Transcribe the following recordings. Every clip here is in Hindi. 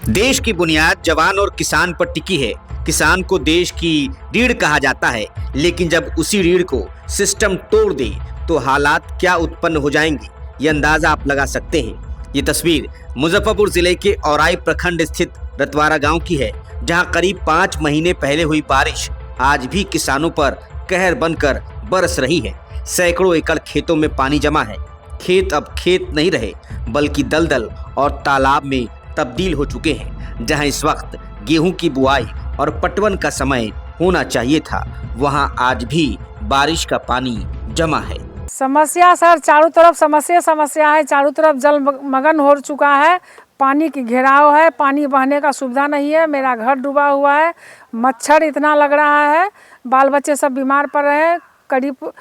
देश की बुनियाद जवान और किसान पर टिकी है। किसान को देश की रीढ़ कहा जाता है, लेकिन जब उसी रीढ़ को सिस्टम तोड़ दे तो हालात क्या उत्पन्न हो जाएंगे, ये अंदाजा आप लगा सकते हैं। ये तस्वीर मुजफ्फरपुर जिले के औराई प्रखंड स्थित रतवारा गांव की है, जहां करीब 5 महीने पहले हुई बारिश आज भी किसानों पर कहर बनकर बरस रही है। सैकड़ों एकड़ खेतों में पानी जमा है। खेत अब खेत नहीं रहे, बल्कि दलदल और तालाब में तब्दील हो चुके हैं। जहां इस वक्त गेहूं की बुआई और पटवन का समय होना चाहिए था, वहां आज भी बारिश का पानी जमा है। समस्या सर, चारों तरफ समस्या है। चारों तरफ जलमग्न हो चुका है। पानी की घेराव है, पानी बहने का सुविधा नहीं है। मेरा घर डूबा हुआ है, मच्छर इतना लग रहा है, बाल बच्चे सब बीमार पड़ रहे हैं। करीब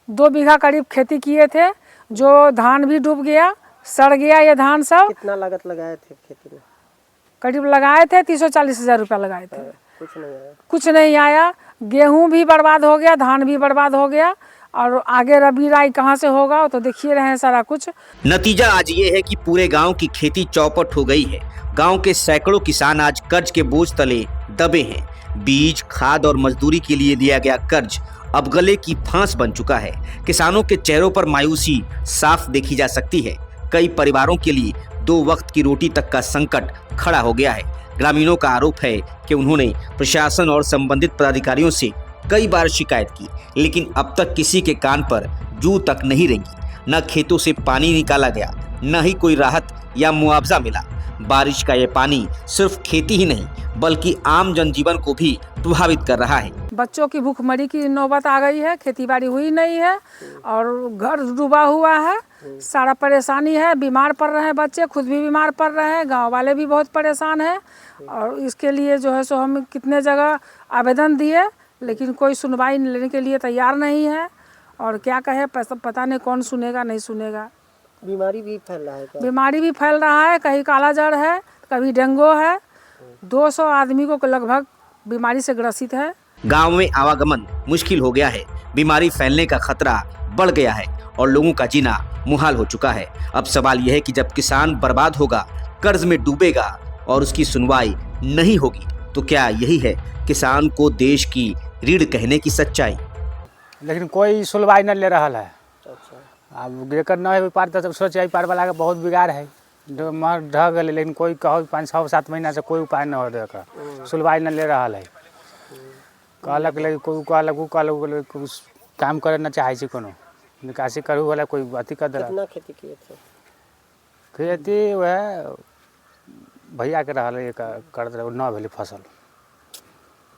2 बीघा करीब खेती किए थे, जो धान भी डूब गया, सड़ गया ये धान सब। कितना लागत लगाए थे खेती में? करीब लगाए थे 30-40 हज़ार रुपया लगाए थे। कुछ नहीं आया। गेहूं भी बर्बाद हो गया, धान भी बर्बाद हो गया, और आगे रबी राई कहाँ से होगा तो देखिए रहे हैं सारा कुछ। नतीजा आज ये है कि पूरे गांव की खेती चौपट हो गई है। गांव के सैकड़ों किसान आज कर्ज के बोझ तले दबे हैं। बीज, खाद और मजदूरी के लिए लिया गया कर्ज अब गले की फांस बन चुका है। किसानों के चेहरों पर मायूसी साफ देखी जा सकती है। कई परिवारों के लिए 2 वक्त की रोटी तक का संकट खड़ा हो गया है। ग्रामीणों का आरोप है कि उन्होंने प्रशासन और संबंधित पदाधिकारियों से कई बार शिकायत की, लेकिन अब तक किसी के कान पर जू तक नहीं रेंगी। न खेतों से पानी निकाला गया, न ही कोई राहत या मुआवजा मिला। बारिश का ये पानी सिर्फ खेती ही नहीं, बल्कि आम जनजीवन को भी प्रभावित कर रहा है। बच्चों की भूखमरी की नौबत आ गई है, खेती बाड़ी हुई नहीं है और घर डूबा हुआ है। सारा परेशानी है, बीमार पड़ रहे हैं बच्चे, खुद भी बीमार पड़ रहे हैं, गांव वाले भी बहुत परेशान हैं। और इसके लिए जो है सो हम कितने जगह आवेदन दिए, लेकिन कोई सुनवाई लेने के लिए तैयार नहीं है। और क्या कहे, पता नहीं कौन सुनेगा नहीं सुनेगा। बीमारी भी फैल रहा है क्या? बीमारी भी फैल रहा है, कहीं काला जड़ है, कभी डेंगू है। 200 आदमी को लगभग बीमारी से ग्रसित है। गांव में आवागमन मुश्किल हो गया है, बीमारी फैलने का खतरा बढ़ गया है और लोगों का जीना मुहाल हो चुका है। अब सवाल यह है कि जब किसान बर्बाद होगा, कर्ज में डूबेगा और उसकी सुनवाई नहीं होगी, तो क्या यही है किसान को देश की रीढ़ कहने की सच्चाई? लेकिन कोई सुनवाई न ले रहा है। अब जेकर न हो पार तो सोचे पार वाला के बहुत बिगाड़ है, जो मर ढह गए, लेकिन कोई कहो 5-6-7 महीना से कोई उपाय न हो देकर सुनवाई न ले रहा है। कहलक ले कोई कहलक कुछ काम करे न चाहे कोनो निकासी करू वाला कोई अथी कर दे। कितना खेती किए थे? खेती वह भैया के रहा कर 9 भेली फसल।